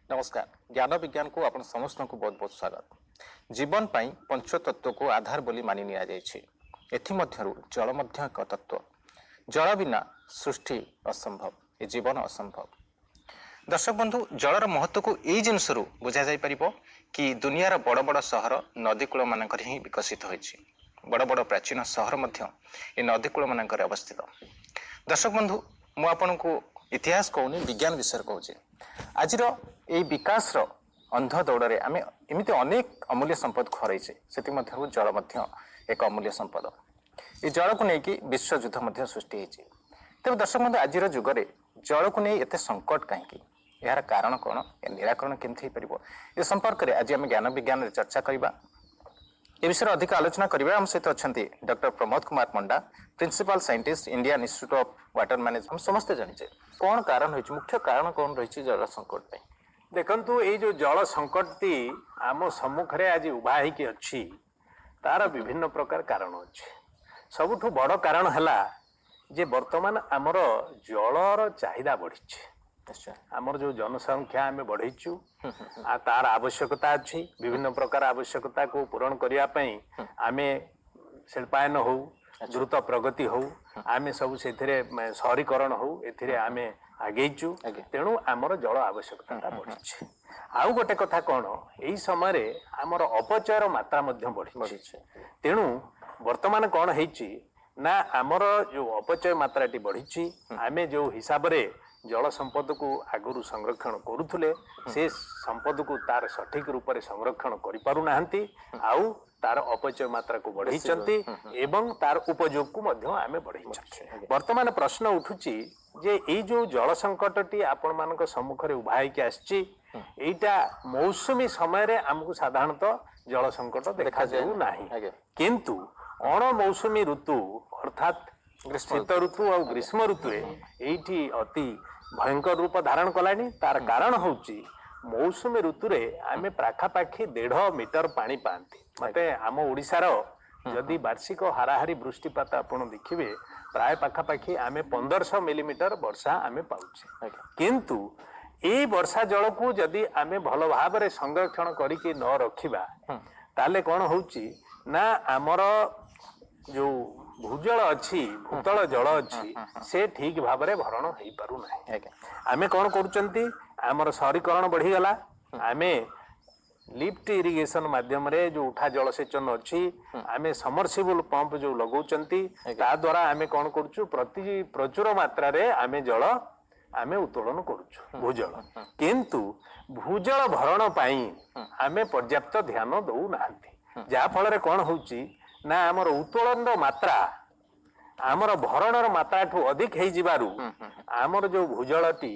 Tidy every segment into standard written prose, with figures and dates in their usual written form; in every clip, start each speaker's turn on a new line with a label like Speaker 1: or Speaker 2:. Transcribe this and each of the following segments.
Speaker 1: नमस्कार। ज्ञान विज्ञान को आपण समस्त को बहुत बहुत स्वागत। जीवन पाई पंचतत्व को आधार बोली मानि निया जायछि। एथि मध्यरु जल मध्य एक तत्व। जल बिना सृष्टि असंभव, ए जीवन असंभव। दर्शक बंधु, जलर महत्व को एई जिनसरु बुझा जाय परिबो कि दुनियार बड़ बड़ सहर नदीकूल मानकर ही विकसित होइछि। बड़ बड़ प्राचीन सहर मध्य ए नदीकूल मानकर अवस्थित। दर्शक बंधु, मु आपनको इतिहास कहूनी, विज्ञान विषय कहूँ। आज विकास अंध दौड़ आम एमती अनेक अमूल्य संपद खरईचे, से जल एक अमूल्य संपद। ये जल को लेकिन विश्व युद्ध सृष्टि होती। तेज दर्शक बंधु, आज जुगे जल को नहीं एत संकट कहीं, यार कारण कौन, निराकरण केमती हो पार, संपर्क में आज आम ज्ञान विज्ञान चर्चा करवा। ए विषय अधिक आलोचना करबा हम सहित अच्छे doctor Pramod Kumar Panda, principal scientist, Indian Institute of Water Management. हम समस्ते जानिचे कौन कारण होइछ, मुख्य कारण कौन रही जल संकट पे।
Speaker 2: देखंतु ये जो जल संकटटी आम सम्मुख रे आज उभा होइकी अछि, तार विभिन्न प्रकार कारण अछि। सबुठु बड़ कारण हला जे वर्तमान आमर जलर चाहिदा बढ़िछि। आमर जो जनसंख्या आम बढ़ेचु आ तार आवश्यकता अच्छी, विभिन्न प्रकार आवश्यकता को पूरण करिया पई आमे शिल्पायन हो, द्रुत प्रगति हो, आमे सब सेथिरे शहरीकरण हो, एथिरे आमे आगेचु। तेणु आमर जल आवश्यकता बढ़िछि। आउ गोटे कथा कौन, एई समय आमर अपचयर मात्रा मध्य बढ़िछि। तेणु वर्तमान कौन हेछि ना, आमर जो अपचय मात्राटी बढ़िछि, आमे जो हिसाब रे जल संपद को आगुरी संरक्षण करुले, से संपद को तार सठिक रूप से संरक्षण करि आउ तार अपचय मात्रा को बढ़ाई एवं तार उपयोग को आमे बढ़ाई। वर्तमान प्रश्न उठुची जे ए जो जल संकटटी आपण मानक सम्मुख रे उभा होइके आछि, एटा मौसुमी समय रे हमकु साधारणतः जल संकट देखा जाऊ नाही, किंतु अण मौसुमी ऋतु अर्थात शीत ऋतु और ग्रीष्म ऋतु एठी अति भयंकर रूप धारण कलानी। तार कारण होची मौसुमी ऋतु रे आमे पाखापाखी 1.5 मीटर पानी पाती। मते आम ओडिशार जदि वार्षिक हाराहारी वृष्टिपात आपण देखिबे, प्राय पाखापाखी आमे 1500 मिलीमीटर वर्षा आमे पाउछे। किंतु ए वर्षा जल को जदि आमे भल भाव रे संरक्षण करिके न रखिबा, ताले कोन होची ना, आमर जो भूजल अच्छी, भूतल जल अच्छी, से ठीक भाव में भरण हो पारु ना। आमे कौन करुचंती, आमर शहरीकरण बढ़ीगला, आमे लिफ्ट इरिगेशन माध्यम रे जो उठा जल सेचन अच्छी, आमे समरसिबल पंप जो लगौचंती, ता द्वारा आमे कौन करुचु, प्रचुर मात्रा रे आमे जल आमे उत्तोलन करुचु भूजल। किंतु भूजल भरण पाई आमे पर्याप्त ध्यान दउ नाहंती, जा फल रे कौन होउची ना, आमर उत्तोलन मात्रा आमर भरणर मात्रा ठू अधिक हो जिबारु आमर जो भूजलटी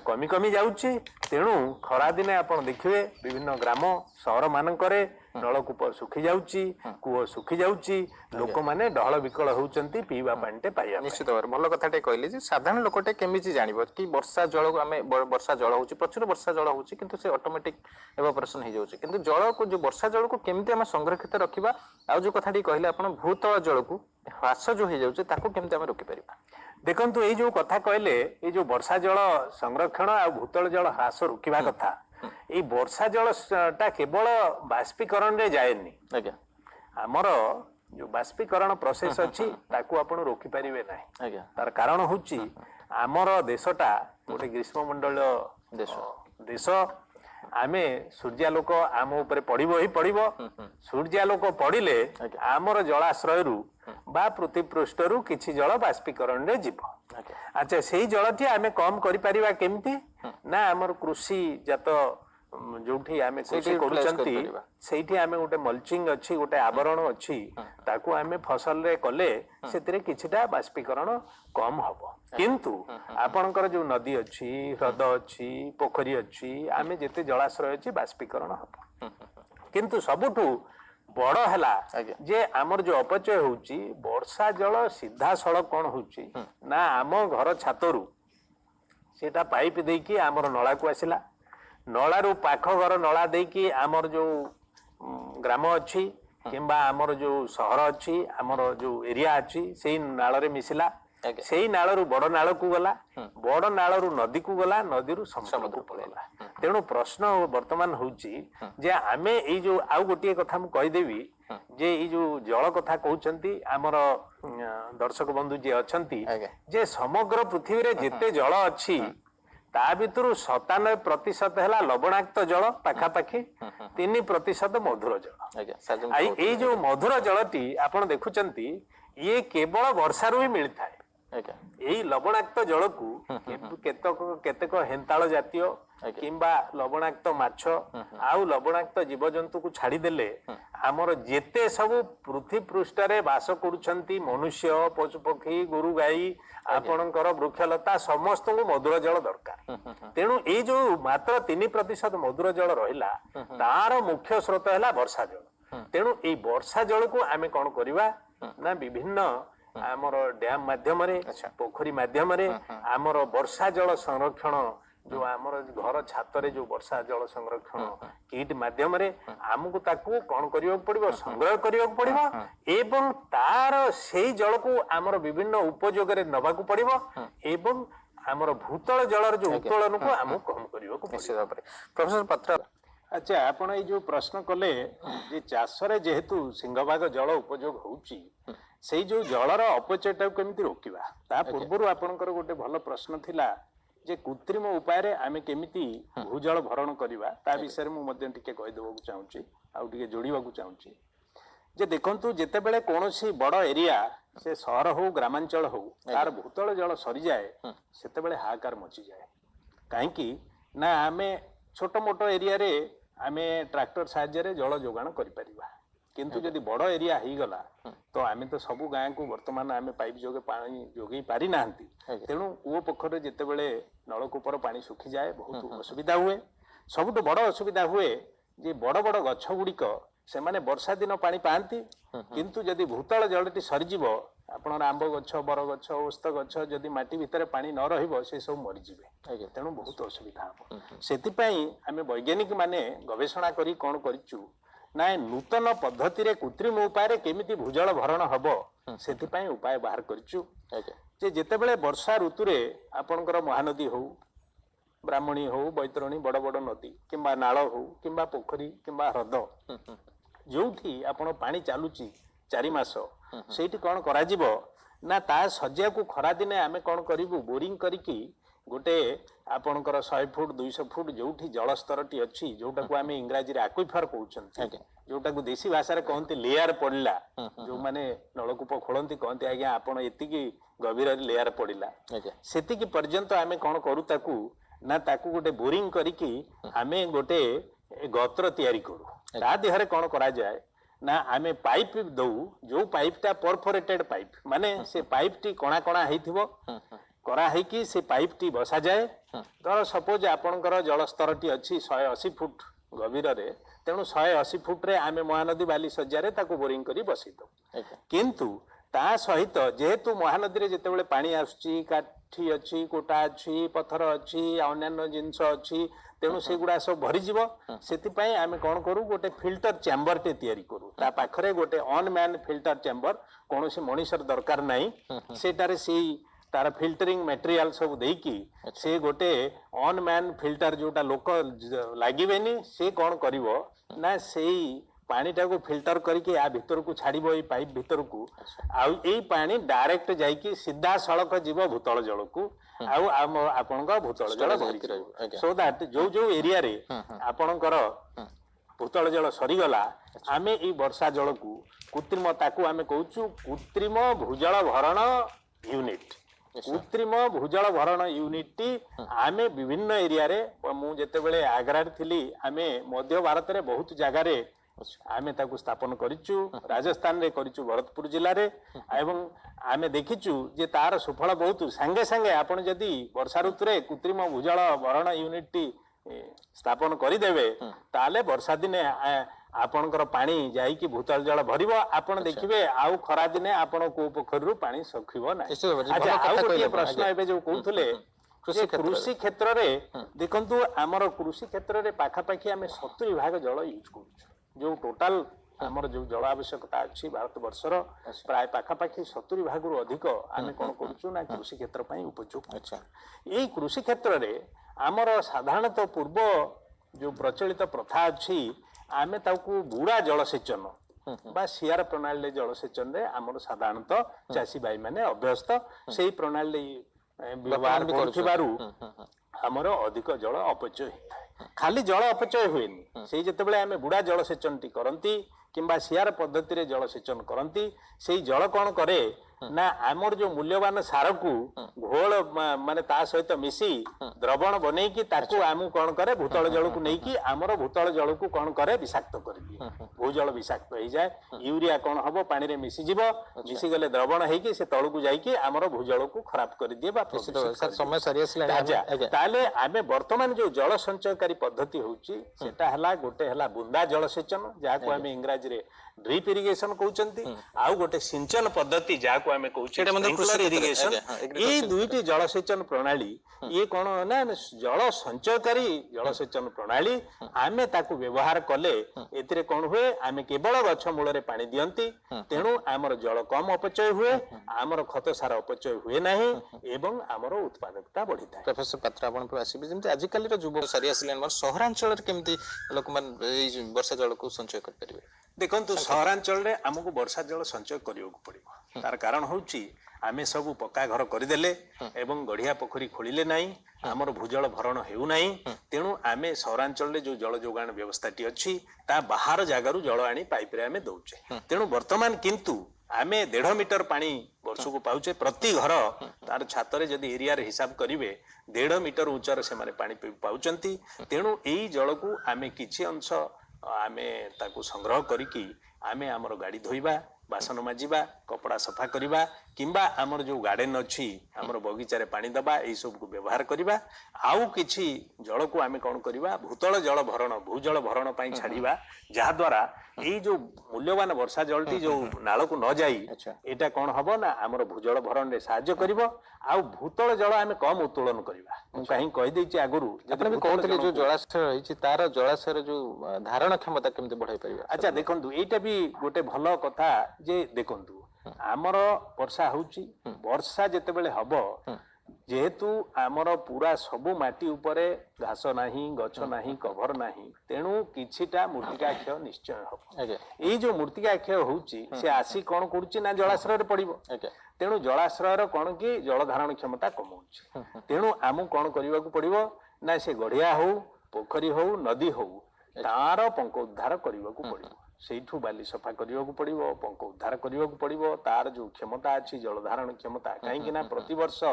Speaker 2: कमी कमी जाउची। तेणु खरा दिने आपण देखिबे विभिन्न ग्राम सहर मानकरे नलकूप सुखी जाउची, कूଅ सुखी जाउची, लोक माने डहल विकल होउचंती पीवा पानीटे पाइया।
Speaker 1: निश्चित भाव भल कथाटे कहले जे साधारण लोकटे केमिति जानिबो कि वर्षा जल को आमे वर्षा जल होउची, प्रचुर वर्षा जल होउची, किंतु से ऑटोमेटिक एवापोरेशन हो जाउची। किंतु जल को जो वर्षा जल को केमिति आमे संरक्षित रखिबा, आ जो कथाटी कहले आपण भूतल जल को ह्रास जो हो जाउची ताको केमिति आमे रोकि परिबा।
Speaker 2: देखंतु ए जो कथा कहले, ए जो वर्षा जल संरक्षण आ भूतल जल ह्रास रोकिबा कथा, ए वर्षा जल टा केवल बाष्पीकरण रे जाएनी। आमर जो बाष्पीकरण प्रोसेस अच्छी ताकू आपण रोकी परिबे नाही। तार कारण होची आमर देशटा गोटे ग्रीष्म मंडल देश। आमे सूर्यालोक आम ऊपर पड़िबो ही पड़िबो। सूर्यालोक पड़िले आमर जलाश्रय रु बा पृथ्वी पृष्ठ रु किछि जल बाष्पीकरण रे जीव। अच्छा, सेही जलटी आमे कम करि परिबा केमती ना, आमर कृषि जात जोठी आमे कृषि करूचंती सेठी आमे गोटे मल्चिंग अच्छी, गोटे आवरण अच्छी, ताकू आमे फसल रे कले सेतिरे किछिटा बाष्पीकरण कम हबो। किंतु आपणकर जो नदी अच्छी, ह्रद अच्छी, पोखरी अच्छी, आमे जेते जलाश्रय अच्छी बाष्पीकरण हबो। किंतु सबुठू बड़ हैला जे आमर जो अपचय होउची, वर्षा जल सीधा सड़क कौन होउची ना, आम घर छातरू सेटा पाइप देकी आमर नला को आसिला, नलारू पाख घर नला देकी आमर जो ग्राम अच्छी किंबा आमर जो सहर अच्छी, आमर जो एरिया अच्छी, से नाल रे मिसिला।
Speaker 1: ଆଜ୍ଞା।
Speaker 2: ସେଇ ନାଳରୁ ବଡ ନାଳକୁ ଗଲା, ବଡ ନାଳରୁ ନଦୀକୁ ଗଲା, ନଦୀରୁ ସମୁଦ୍ରକୁ ପଳେଇଲା। ତେଣୁ ପ୍ରଶ୍ନ ବର୍ତ୍ତମାନ ହଉଛି ଯେ ଆମେ ଏଇ ଯୋଉ ଆଉ ଗୋଟିଏ କଥା ମୁଁ କହିଦେବି ଯେ ଏଇ ଯୋଉ ଜଳ କଥା କହୁଛନ୍ତି ଆମର ଦର୍ଶକ ବନ୍ଧୁ ଯିଏ ଅଛନ୍ତି
Speaker 1: ଆଜ୍ଞା।
Speaker 2: ଯେ ସମଗ୍ର ପୃଥିବୀରେ ଯେତେ ଜଳ ଅଛି ତା ଭିତରୁ 97% ହେଲା ଲବଣାକ୍ତ ଜଳ, ପାଖାପାଖି 3% ମଧୁର ଜଳ।
Speaker 1: ଆଜ୍ଞା ସାର୍ ଯେମିତି
Speaker 2: ଏଇ
Speaker 1: କହୁଥିଲେ।
Speaker 2: ଯୋଉ ମଧୁର ଜଳଟି ଆପଣ ଦେଖୁଛନ୍ତି ଇଏ କେବଳ ବର୍ଷାରୁ ହିଁ ମିଳିଥାଏ।
Speaker 1: ଆଜ୍ଞା
Speaker 2: ଏଇ ଲବଣାକ୍ତ ଜଳକୁ କେତେକ ହେନ୍ତାଳ ଜାତୀୟ
Speaker 1: ଆଜ୍ଞା।
Speaker 2: କିମ୍ବା ଲବଣାକ୍ତ ମାଛ ଆଉ ଲବଣାକ୍ତ ଜୀବଜନ୍ତୁକୁ ଛାଡିଦେଲେ ଆମର ଯେତେ ସବୁ ପୃଥିବୀ ପୃଷ୍ଠରେ ବାସ କରୁଛନ୍ତି ମନୁଷ୍ୟ, ପଶୁପକ୍ଷୀ, ଗୋରୁ ଗାଈ, ଆପଣଙ୍କର ବୃକ୍ଷଲତା ସମସ୍ତଙ୍କୁ ମଧୁର ଜଳ ଦରକାର। ତେଣୁ ଏଇ ଯୋଉ ମାତ୍ର 3% ମଧୁର ଜଳ ରହିଲା ତାର ମୁଖ୍ୟ ସ୍ରୋତ ହେଲା ବର୍ଷା ଜଳ। ତେଣୁ ଏଇ ବର୍ଷା ଜଳକୁ ଆମେ କଣ କରିବା ନା ବିଭିନ୍ନ ଆମର ଡ୍ୟାମ ମାଧ୍ୟମରେ, ପୋଖରୀ ମାଧ୍ୟମରେ ଆମର ବର୍ଷା ଜଳ ସଂରକ୍ଷଣ ଯୋଉ ଆମର ଘର ଛାତରେ ଯୋଉ ବର୍ଷା ଜଳ ସଂରକ୍ଷଣ କିଟ୍ ମାଧ୍ୟମରେ ଆମକୁ ତାକୁ କଣ କରିବାକୁ ପଡିବ, ସଂଗ୍ରହ କରିବାକୁ ପଡିବ ଏବଂ ତାର ସେଇ ଜଳକୁ ଆମର ବିଭିନ୍ନ ଉପଯୋଗରେ ନବାକୁ ପଡିବ ଏବଂ ଆମର ଭୂତଳ ଜଳର ଯୋଉ ଉତ୍ତୋଳନକୁ ଆମକୁ କମ କରିବାକୁ
Speaker 1: ନିଶ୍ଚିତ
Speaker 2: ପଡିବ।
Speaker 1: ଭାବରେ ପ୍ରଫେସର ପାତ୍ର
Speaker 2: ଆଚ୍ଛା, ଆପଣ ଏଇ ଯୋଉ ପ୍ରଶ୍ନ କଲେ ଯେ ଚାଷରେ ଯେହେତୁ ସିଂହଭାଗ ଜଳ ଉପଯୋଗ ହଉଛି ସେଇ ଯୋଉ ଜଳର ଅପଚୟଟାକୁ କେମିତି ରୋକିବା, ତା ପୂର୍ବରୁ ଆପଣଙ୍କର ଗୋଟେ ଭଲ ପ୍ରଶ୍ନ ଥିଲା ଯେ କୃତ୍ରିମ ଉପାୟରେ ଆମେ କେମିତି ଭୂଜଳ ଭରଣ କରିବା, ତା ବିଷୟରେ ମୁଁ ମଧ୍ୟ ଟିକେ କହିଦେବାକୁ ଚାହୁଁଛି ଆଉ ଟିକେ ଯୋଡ଼ିବାକୁ ଚାହୁଁଛି। ଯେ ଦେଖନ୍ତୁ ଯେତେବେଳେ କୌଣସି ବଡ଼ ଏରିଆ ସେ ସହର ହଉ ଗ୍ରାମାଞ୍ଚଳ ହଉ ତାର ଭୂତଳ ଜଳ ସରିଯାଏ ସେତେବେଳେ ହାହାକାର ମଚିଯାଏ। କାହିଁକି ନା ଆମେ ଛୋଟ ମୋଟ ଏରିଆରେ ଆମେ ଟ୍ରାକ୍ଟର ସାହାଯ୍ୟରେ ଜଳ ଯୋଗାଣ କରିପାରିବା, କିନ୍ତୁ ଯଦି ବଡ଼ ଏରିଆ ହେଇଗଲା ତ ଆମେ ତ ସବୁ ଗାଁକୁ ବର୍ତ୍ତମାନ ଆମେ ପାଇପ୍ ଯୋଗେ ପାଣି ଯୋଗେଇ ପାରିନାହାନ୍ତି। ତେଣୁ କୂଅ ପୋଖରୀରେ ଯେତେବେଳେ ନଳକୂପର ପାଣି ଶୁଖିଯାଏ ବହୁତ ଅସୁବିଧା ହୁଏ। ସବୁଠୁ ବଡ଼ ଅସୁବିଧା ହୁଏ ଯେ ବଡ଼ ବଡ଼ ଗଛ ଗୁଡ଼ିକ ସେମାନେ ବର୍ଷା ଦିନ ପାଣି ପାଆନ୍ତି, କିନ୍ତୁ ଯଦି ଭୂତଳ ଜଳଟି ସରିଯିବ ଆପଣଙ୍କର ଆମ୍ବ ଗଛ, ବରଗଛ, ଓସ୍ତ ଗଛ ଯଦି ମାଟି ଭିତରେ ପାଣି ନ ରହିବ ସେ ସବୁ ମରିଯିବେ। ତେଣୁ ବହୁତ ଅସୁବିଧା ହବ। ସେଥିପାଇଁ ଆମେ ବୈଜ୍ଞାନିକ ମାନେ ଗବେଷଣା କରି କଣ କରିଛୁ ନା ନୂତନ ପଦ୍ଧତିରେ କୃତ୍ରିମ ଉପାୟରେ କେମିତି ଭୂଜଳ ଭରଣ ହବ ସେଥିପାଇଁ ଉପାୟ ବାହାର କରିଛୁ। ଯେ ଯେତେବେଳେ ବର୍ଷା ଋତୁରେ ଆପଣଙ୍କର ମହାନଦୀ ହଉ, ବ୍ରାହ୍ମଣୀ ହଉ, ବୈତରଣୀ, ବଡ଼ ବଡ଼ ନଦୀ କିମ୍ବା ନାଳ ହଉ କିମ୍ବା ପୋଖରୀ କିମ୍ବା ହ୍ରଦ ଯୋଉଠି ଆପଣ ପାଣି ଚାଲୁଛି 4 ମାସ ସେଇଠି କଣ କରାଯିବ ନା ତା ଶଯ୍ୟାକୁ ଖରାଦିନେ ଆମେ କଣ କରିବୁ ବୋରିଂ କରିକି ଗୋଟେ ଆପଣଙ୍କର 100 ଫୁଟ 200 ଫୁଟ ଯୋଉଠି ଜଳସ୍ତରଟି ଅଛି ଯୋଉଟାକୁ ଆମେ ଇଂରାଜୀରେ ଆକ୍ୱିଫର କହୁଛନ୍ତି, ଯୋଉଟାକୁ ଦେଶୀ ଭାଷାରେ କହନ୍ତି ଲେୟାର ପଡିଲା, ଯୋଉମାନେ ନଳକୂପ ଖୋଳନ୍ତି କହନ୍ତି ଆଜ୍ଞା ଆପଣ ଏତିକି ଗଭୀରରେ ଲେୟାର ପଡିଲା, ସେତିକି ପର୍ଯ୍ୟନ୍ତ ଆମେ କଣ କରୁ ତାକୁ ନା ତାକୁ ଗୋଟେ ବୋରିଂ କରିକି ଆମେ ଗୋଟେ ଗତ୍ର ତିଆରି କରୁ। ତା ଦେହରେ କଣ କରାଯାଏ ନା ଆମେ ପାଇପ ଦଉ, ଯୋଉ ପାଇପଟା ପରଫୋରେଟେଡ ପାଇପ ମାନେ ସେ ପାଇପଟି କଣା କଣା ହେଇଥିବ, କରା ହେଇକି ସେ ପାଇପଟି ବସାଯାଏ। ଧର ସପୋଜ ଆପଣଙ୍କର ଜଳସ୍ତରଟି ଅଛି 180 ଫୁଟ ଗଭୀରରେ, ତେଣୁ 180 ଫୁଟରେ ଆମେ ମହାନଦୀ ବାଲି ଶଯ୍ୟାରେ ତାକୁ ବୋରିଂ କରି ବସେଇ ଦଉ। କିନ୍ତୁ ତା ସହିତ ଯେହେତୁ ମହାନଦୀରେ ଯେତେବେଳେ ପାଣି ଆସୁଛି କାଠି ଅଛି, କୋଟା ଅଛି, ପଥର ଅଛି, ଅନ୍ୟାନ୍ୟ ଜିନିଷ ଅଛି, ତେଣୁ ସେଗୁଡା ସବୁ ଭରିଯିବ। ସେଥିପାଇଁ ଆମେ କଣ କରୁ ଗୋଟେ ଫିଲ୍ଟର ଚ୍ୟାମ୍ବରଟେ ତିଆରି କରୁ। ତା ପାଖରେ ଗୋଟେ ଅନମ୍ୟାନ ଫିଲ୍ଟର ଚ୍ୟାମ୍ବର, କୌଣସି ମଣିଷର ଦରକାର ନାହିଁ, ସେଟାରେ ସେଇ तार फिल्टरिंग मटेरियल सब देकी से गोटे अनमैन फिल्टर जोटा लोक लगे से कौन करिवो ना सेई पानीटा को फिल्टर करके आ भीतर को छाड़िबो ए पाइप भीतर को आ ए पानी डायरेक्ट जाइकी सीधा सड़क जीव भूतल जल को आपणकर भूतल जल भरी सो दैट जो जो एरिया रे आपणकर भूतल जल सरीगला आमे ई वर्षा जल को कृत्रिम ताकू आमे कहूचु कृत्रिम भूजल भरण यूनिट कृत्रिम भूजल भरण यूनिट टी आमे विभिन्न एरिया रे मु जेतेबेले आग्रा रे थिली आमे मध्य भारत रे बहुत जगह रे आमे ताकू स्थापन करिचु राजस्थान रे करिचु भरतपुर जिल्ला रे एवं आमे देखिचु जे तार सुफल बहुत संगे संगे आपण जदी वर्षा ऋतु रे कृत्रिम भूजल भरण यूनिट टी स्थापन करिदेबे ताले वर्षा दिने आपणकर पानी जाइकी भूतल जल भरिबो आपण देखिबे आउ खरा दिने आपण को पोखरु पानी सखिबो ना। अच्छा आउ गोटे प्रश्न एबे जो कहउथले कृषि क्षेत्र रे देखंतु हमर कृषि क्षेत्र रे पाखा पाखी हमें 70 भाग जल यूज करू जो टोटल ଆମର जो जल आवश्यकता अच्छी भारत वर्षर प्राय पाखापाखि 70 भागरू अधिक आम कौन करूँ ना कृषि क्षेत्र पर उपयुक्त।
Speaker 1: अच्छा
Speaker 2: यही कृषि क्षेत्र में आमर साधारणतः पूर्व जो प्रचलित प्रथा अच्छी आमे ताकू बुड़ा जलसेचन बा सियार प्रणाली जलसेचन रे आमर साधारणतः चाषी भाई माने अभ्यस्त से प्रणाली व्यवहार करुथिबारु आमर अधिक जल अपचय होता है। खाली जल अपचय हुएनि से जितेबाला आम बुड़ा जलसेचन टी करती किंबा सियार पद्धति रे जलसेचन करती से जल कौन करे ना आमर जो मूल्यवान सार को घोल माने ता सहित मिसी द्रवण बनै कि ताकू आमु कौन करे भूतल जल को नहीं कि आमर भूतल जल को कौन करे विषाक्त कर दिए भूजल विषाक्त हो जाए यूरिया कौन हम पानी रे मिसी जीव मिसी गले द्रवण है कि से तल को जाई कि आमर भूजल को खराब कर दिए बा
Speaker 1: समय सरी आसला
Speaker 2: ताले आमे वर्तमान जो जल संचयकारी पद्धति होउची सेटा हला गोटे हला बुंदा जलसेचन जाको आमे इंग्रजी रे ड्रिप इरिगेशन कहउचंती आउ गोटे सिंचन पद्धति जाको आमे कहउचे स्प्रिंकलर इरिगेशन ये दुईटी जलसेचन प्रणाली ये कौन ना जल संचयकारी जलसेचन प्रणाली आमे ताकू व्यवहार कले एतिरे कौन हुए आमे केवल गछ मूल रे पानी दियंती तेणु आमर जल कम अपचय हुए आमर खत सार अपचय हुए नाही एवं आमर उत्पादकता बढ़ी थाए।
Speaker 1: प्रोफेसर पात्र आपण पर आसीबे जेमते आजिकाली रो युवक सरी आसिलेन मोर सहरांचल रे केमती लोक मान ए वर्षा जल को संचय कर परिबे
Speaker 2: देखंतु सहरांचल रे हमकु वर्षा जल संचय करियो पड़िबो तार कारण होउची आमे सब पक्का घर करदेले एवं गढ़िया पोखरी खोलिले नाही आमर भूजल भरण हेउ नाही तेणु आमे सहरांचल रे जो जल जोगान व्यवस्थाटी अछि ता बाहर जागारू जल आनी पाइप रे आमे दउचे तेणु वर्तमान किंतु आमे 1.5 मीटर पानी वर्ष को पाउचे प्रति घर तार छात रे जदी एरिया रे हिसाब करिवे 1.5 मीटर ऊंचार से माने पानी पाउचंती तेणु एई जल को आमे किछि अंश आमे ताकू संग्रह करिकी आमे हमर गाड़ी धोइबा बासन माजिबा कपड़ा सफा करिबा किंबा हमर जो गार्डन अछि हमर बगीचा रे पानी दबा एई सब को व्यवहार करिबा आउ किछि जल को आमे कोन करिबा भूतल जल भरण भूजल भरण पई छाड़ीबा जहा द्वारा एई जो मूल्यवान वर्षा जलटी जो नाल को न जाई एटा कोन हबो ना हमर भूजल भरण रे सहाय्य करिवो आउ भूतल जल आमे कम उत्तोलन करिबा मु काहे कहि दैछि आगुरु
Speaker 1: जतने भी कहतले जो जलाशय रहिछि तार जलाशय जो धारण क्षमता केमते बढ़ाई परिबा।
Speaker 2: अच्छा देखंतु एटा भी गोटे भलो कथा जे देखंतु आमर वर्षा होउची वर्षा जेतेबेले हबो जेहेतु आमर पूरा सबु माटी उपरे घास नाही गछ नाही कभर नाही तेणु किछिटा मूर्तिकाक्षय निश्चय हबो एई जो मूर्तिकाक्षय होउची से आसी कोन करूची ना जलाश्रय रे पड़िबो तेणु जलाश्रय रो कोन कि जल धारण क्षमता कमउची तेणु आमु कोन करिवा को पड़िबो ना से गढ़िया हो पोखरी हो नदी हो तार पंक उद्धार करिवा को पड़िबो सेठू बाली सफा करिवा को पड़िबो पंक उद्धार करिवा को पड़िबो तार जो क्षमता अछि जल धारण क्षमता काहेकि ना प्रति वर्ष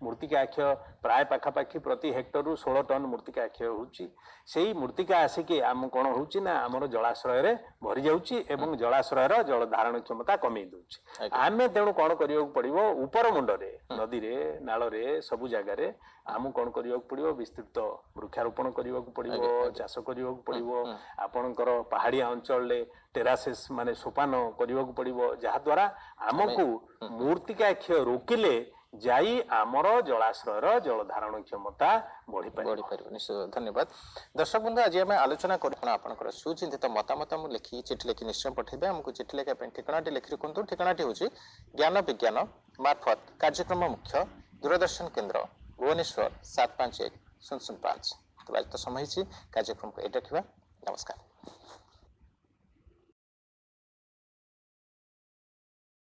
Speaker 2: मूर्तिकाक्षय प्राय पाखापाखि प्रति हेक्टर रु 16 टन मूर्तिकाक्षय होउची सेही मूर्तिका आसिके आम कोन होउची ना हमर जलाश्रय रे भरि जाउची एवं जलाश्रय रो जल धारण क्षमता कमी दोउची आमे तेणु कोन करिवा को पड़िबो ऊपर मुंड रे नदी रे नाल रे सबु जगह रे आम कोन करिवा को पड़िबो विस्तृत वृक्षारोपण करिवा को पड़िबो चाष करिवा को पड़िबो आपनकर पहाड़िया अंचल रे टेरासेस माने सोपान करिवा को पड़िबो जहा द्वारा आमको मूर्तिकाक्षय रोकिले जाई आमर जलाश्रय जल धारण क्षमता बढ़ी पार
Speaker 1: निश्चय। धन्यवाद दर्शक बंधु आज आम आलोचना कर सुचिंतित मतामत लिखी चिठी लिखि निश्चय पठेबे हमको चिठी लिखा ठिकाना लिखि रखु ठिकाना हूँ ज्ञान विज्ञान मार्फत कार्यक्रम मुख्य दूरदर्शन केन्द्र भुवनेश्वर 751-005। तो आज तो समय कार्यक्रम को ये रखा। नमस्कार।